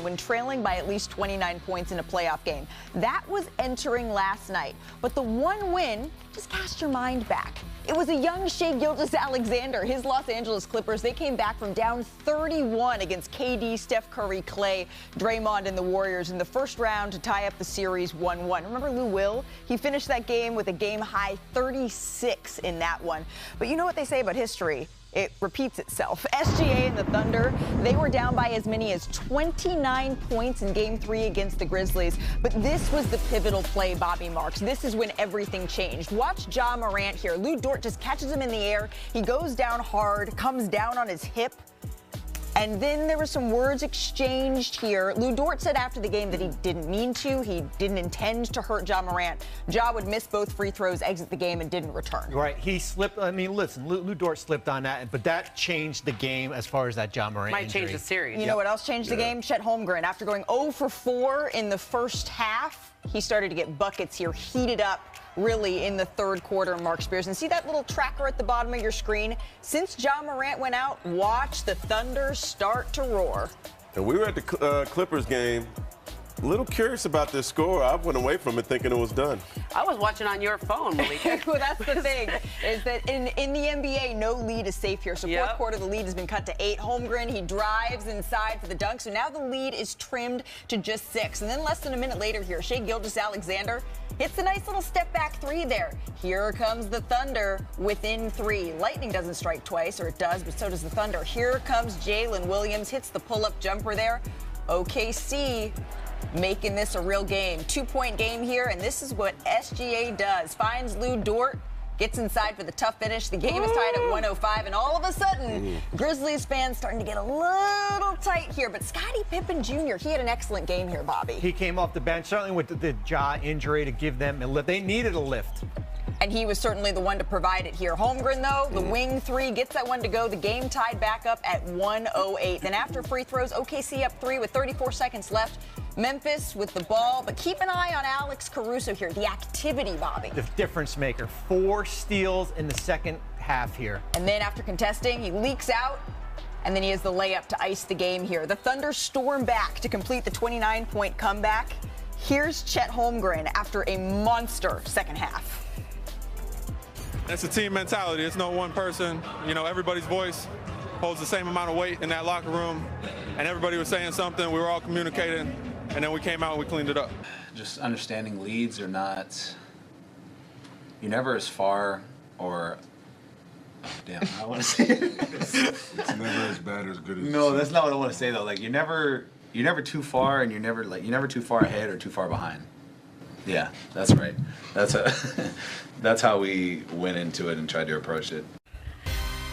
when trailing by at least 29 points in a playoff game. That was entering last night. But the one win, just cast your mind back. It was a young Shai Gilgeous-Alexander. His Los Angeles Clippers, they came back from down 31 against KD, Steph Curry, Klay, Draymond, and the Warriors in the first round to tie up the series 1-1. Remember Lou Will? He finished that game with a game-high 36 in that one. But you know what they say about history? It repeats itself. SGA and the Thunder, they were down by as many as 29 points in Game 3 against the Grizzlies. But this was the pivotal play, Bobby Marks. This is when everything changed. Watch Ja Morant here. Lou Dort just catches him in the air. He goes down hard, comes down on his hip. And then there were some words exchanged here. Lou Dort said after the game that he didn't mean to. He didn't intend to hurt Ja Morant. Ja would miss both free throws, exit the game, and didn't return. Right. He slipped. I mean, listen, Lou Dort slipped on that, but that changed the game as far as that Ja Morant Might injury. change the series. You know what else changed the game? Chet Holmgren. After going 0 for 4 in the first half, he started to get buckets here, heated up really in the third quarter, Mark Spears. And see that little tracker at the bottom of your screen? Since Ja Morant went out, watch the Thunder start to roar. And we were at the Clippers game. A little curious about this score. I went away from it thinking it was done. I was watching on your phone, Malika. Well, that's the thing, is that in the NBA, no lead is safe here. So fourth quarter, the lead has been cut to 8. Holmgren, he drives inside for the dunk. So now the lead is trimmed to just 6. And then less than a minute later here, Shai Gilgeous-Alexander hits a nice little step-back 3 there. Here comes the Thunder within 3. Lightning doesn't strike twice, or it does, but so does the Thunder. Here comes Jalen Williams, hits the pull-up jumper there. OKC making this a real game. 2-point game here, and this is what SGA does. Finds Lou Dort, gets inside for the tough finish. The game is tied at 105, and all of a sudden, Grizzlies fans starting to get a little tight here. But Scottie Pippen Jr., he had an excellent game here, Bobby. He came off the bench, certainly with the Ja injury, to give them a lift. They needed a lift. And he was certainly the one to provide it here. Holmgren, though, the wing 3, gets that one to go. The game tied back up at 108. Then after free throws, OKC up 3 with 34 seconds left. Memphis with the ball, but keep an eye on Alex Caruso here. The activity, Bobby. The difference maker. 4 steals in the second half here. And then after contesting, he leaks out, and then he has the layup to ice the game here. The Thunder storm back to complete the 29-point comeback. Here's Chet Holmgren after a monster second half. It's a team mentality. It's no one person. You know, everybody's voice holds the same amount of weight in that locker room, and everybody was saying something. We were all communicating, and then we came out and we cleaned it up. Just understanding leads are not, you're never as far or, damn, I want to say it. It's never as bad or as good as No, that's not what I want to say though. Like you're never too far, and you're never too far ahead or too far behind. Yeah, that's right. That's how we went into it and tried to approach it.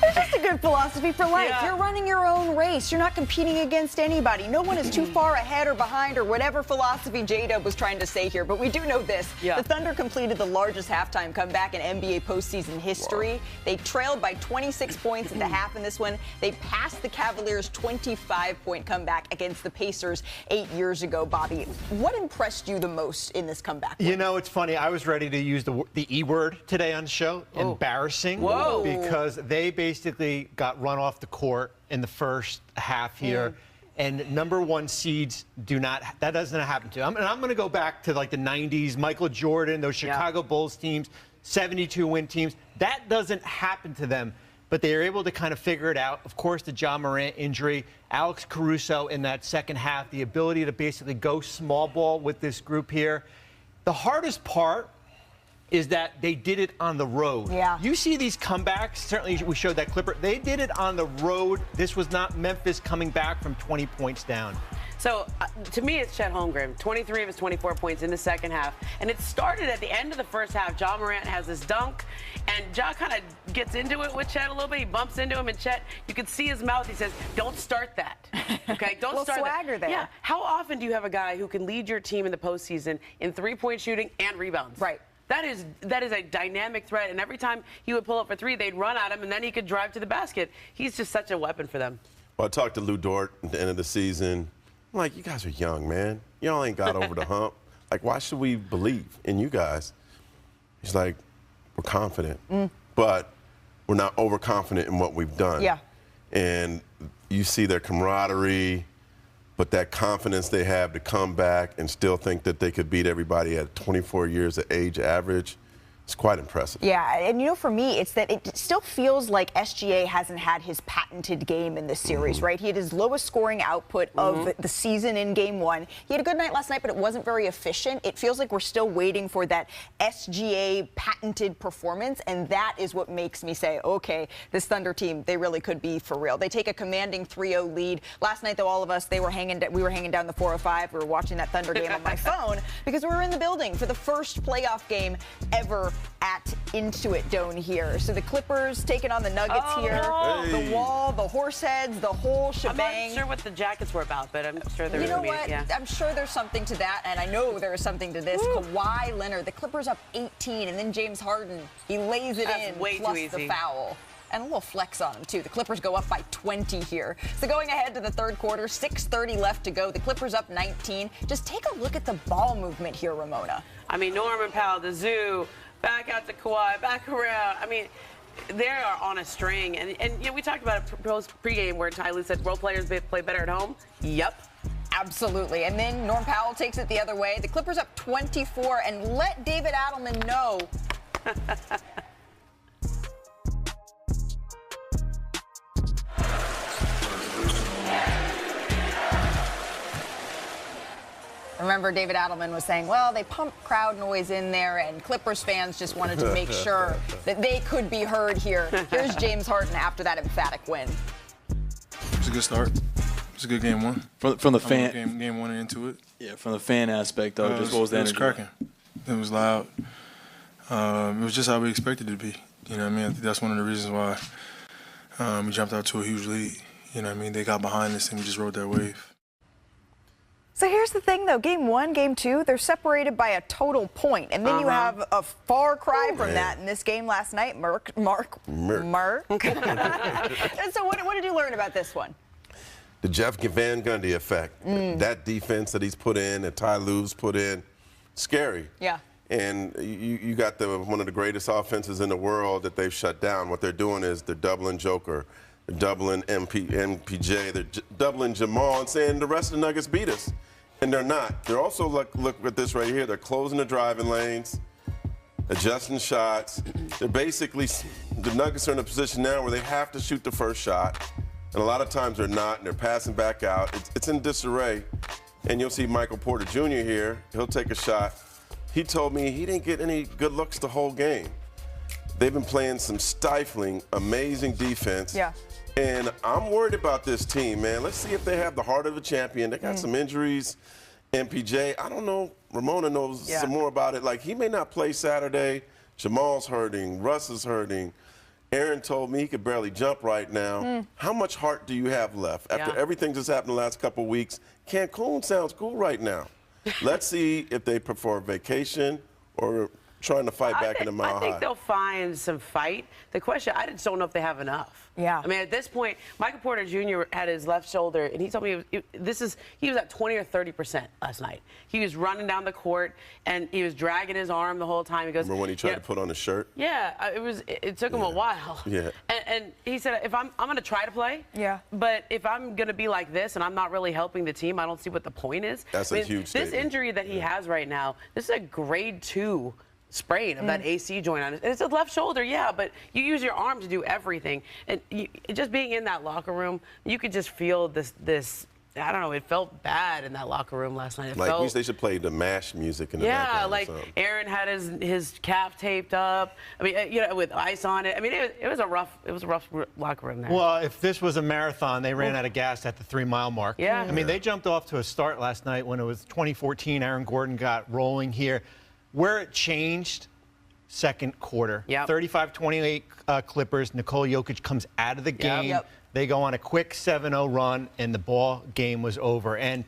It's just a good philosophy for life. Yeah. You're running your own race. You're not competing against anybody. No one is too far ahead or behind, or whatever philosophy J-Dub was trying to say here. But we do know this. Yeah. The Thunder completed the largest halftime comeback in NBA postseason history. Wow. They trailed by 26 points at the half in this one. They passed the Cavaliers' 25-point comeback against the Pacers 8 years ago, Bobby. What impressed you the most in this comeback? You know, it's funny. I was ready to use the E word today on the show. Oh. Embarrassing. Whoa. Because they basically got run off the court in the first half here. And #1 seeds that doesn't happen to them. And I'm going to go back to like the 90s, Michael Jordan, those Chicago Bulls teams, 72-win teams. That doesn't happen to them. But they are able to kind of figure it out. Of course, the Ja Morant injury, Alex Caruso in that second half, the ability to basically go small ball with this group here. The hardest part is that they did it on the road. Yeah. You see these comebacks, certainly we showed that clipper, they did it on the road. This was not Memphis coming back from 20 points down. So, to me, it's Chet Holmgren. 23 of his 24 points in the second half. And it started at the end of the first half. Ja Morant has this dunk, and Ja kind of gets into it with Chet a little bit. He bumps into him, and Chet, you can see his mouth. He says, don't start that. Okay, don't start swagger that. there. Yeah. How often do you have a guy who can lead your team in the postseason in three-point shooting and rebounds? Right. That is a dynamic threat, and every time he would pull up for 3, they'd run at him, and then he could drive to the basket. He's just such a weapon for them. Well, I talked to Lou Dort at the end of the season. I'm like, you guys are young, man. Y'all ain't got over the hump. Like, why should we believe in you guys? He's like, we're confident, but we're not overconfident in what we've done. Yeah. And you see their camaraderie, but that confidence they have to come back and still think that they could beat everybody at 24 years of age average, it's quite impressive. Yeah, and you know, for me, it's that it still feels like SGA hasn't had his patented game in this series, right? He had his lowest scoring output of the season in Game 1. He had a good night last night, but it wasn't very efficient. It feels like we're still waiting for that SGA patented performance, and that is what makes me say, okay, this Thunder team, they really could be for real. They take a commanding 3-0 lead. Last night, though, all of us, we were hanging down the 405. We were watching that Thunder game on my phone because we were in the building for the first playoff game ever at Intuit Dome here. So the Clippers taking on the Nuggets here. No. The wall, the horse heads, the whole shebang. I'm not sure what the jackets were about, but I'm sure there You know was what? yeah. I'm sure there's something to that, and I know there is something to this. Kawhi Leonard, the Clippers up 18, and then James Harden, he lays it That's in, way too plus easy. the foul. And a little flex on them, too. The Clippers go up by 20 here. So going ahead to the third quarter, 6:30 left to go. The Clippers up 19. Just take a look at the ball movement here, Ramona. I mean, Norman Powell, the Zoo, back out to Kawhi, back around. I mean, they are on a string. And you know, we talked about it pregame where Ty Lue said role players play better at home. Yep. Absolutely. And then Norm Powell takes it the other way. The Clippers up 24, and let David Adelman know. Remember, David Adelman was saying, well, they pumped crowd noise in there, and Clippers fans just wanted to make sure that they could be heard here. Here's James Harden after that emphatic win. It was a good start. It was a good game one. From the fan game one and into it. Yeah, from the fan aspect though, just what was the energy? It was cracking. It was loud. It was just how we expected it to be. You know what I mean? I think that's one of the reasons why we jumped out to a huge lead. You know what I mean? They got behind us and we just rode that wave. So here's the thing, though. Game 1, Game 2, they're separated by a total point. And then you have a far cry from that in this game last night. Mark. And so what did you learn about this one? The Jeff Van Gundy effect. That defense that he's put in, that Ty Lue's put in, scary. Yeah. And you got one of the greatest offenses in the world that they've shut down. What they're doing is they're doubling Joker, they're doubling MPJ, they're doubling Jamal, and saying the rest of the Nuggets beat us. And they're not. They're also, look at this right here, they're closing the driving lanes, adjusting shots. They're basically, the Nuggets are in a position now where they have to shoot the first shot. And a lot of times they're not, and they're passing back out. It's in disarray. And you'll see Michael Porter Jr. here. He'll take a shot. He told me he didn't get any good looks the whole game. They've been playing some stifling, amazing defense. Yeah. And I'm worried about this team, man. Let's see if they have the heart of a champion. They got some injuries. MPJ, I don't know. Ramona knows some more about it. Like, he may not play Saturday. Jamal's hurting. Russ is hurting. Aaron told me he could barely jump right now. How much heart do you have left? After everything that's happened the last couple of weeks, Cancun sounds cool right now. Let's see if they prefer vacation or trying to fight back in the mile high. I think they'll find some fight. The question, I just don't know if they have enough. Yeah. I mean, at this point, Michael Porter Jr. had his left shoulder, and he told me he was at 20 or 30% last night. He was running down the court, and he was dragging his arm the whole time. He goes, remember when he tried to put on his shirt? Yeah, it took him a while. Yeah. And he said, if I'm going to try to play. Yeah. But if I'm going to be like this and I'm not really helping the team, I don't see what the point is. That's a huge statement. This injury that he has right now, this is a grade 2 sprain of that AC joint on it. It's a left shoulder, yeah, but you use your arm to do everything. And just being in that locker room, you could just feel this. I don't know. It felt bad in that locker room last night. They should play the MASH music in the background. Yeah, like Aaron had his calf taped up. I mean, with ice on it. I mean, it was a rough locker room there. Well, if this was a marathon, they ran out of gas at the 3-mile mark. Yeah. I mean, they jumped off to a start last night when it was 2014. Aaron Gordon got rolling here. Where it changed, second quarter. Yep. 35-28 Clippers. Nikola Jokic comes out of the game. Yep. They go on a quick 7-0 run, and the ball game was over. And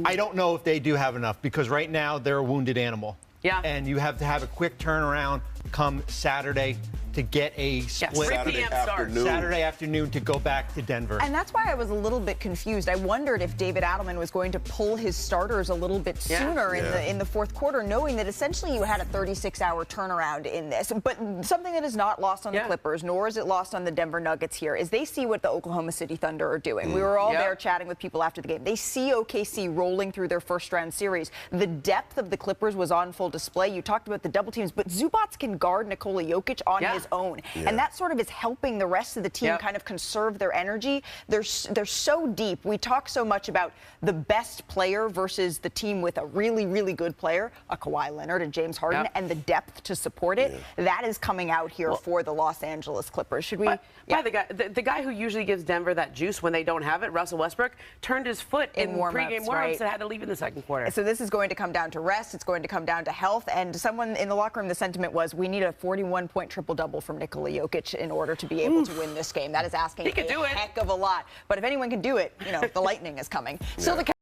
I don't know if they do have enough, because right now they're a wounded animal. Yeah. And you have to have a quick turnaround come Saturday. to get a split 3 p.m. start. Saturday afternoon to go back to Denver. And that's why I was a little bit confused. I wondered if David Adelman was going to pull his starters a little bit sooner in the fourth quarter, knowing that essentially you had a 36-hour turnaround in this. But something that is not lost on the Clippers, nor is it lost on the Denver Nuggets here, is they see what the Oklahoma City Thunder are doing. We were all there chatting with people after the game. They see OKC rolling through their first-round series. The depth of the Clippers was on full display. You talked about the double teams, but Zubac can guard Nikola Jokic on his own. And that sort of is helping the rest of the team kind of conserve their energy. They're so deep. We talk so much about the best player versus the team with a really, really good player, a Kawhi Leonard and James Harden, and the depth to support it. That is coming out here for the Los Angeles Clippers. Should we? The guy who usually gives Denver that juice when they don't have it, Russell Westbrook, turned his foot in pregame warm-ups and had to leave in the second quarter. So this is going to come down to rest. It's going to come down to health. And someone in the locker room, the sentiment was, we need a 41-point triple-double from Nikola Jokic in order to be able to win this game. That is asking a heck of a lot. But if anyone can do it, you know, the Lightning is coming. Still to come.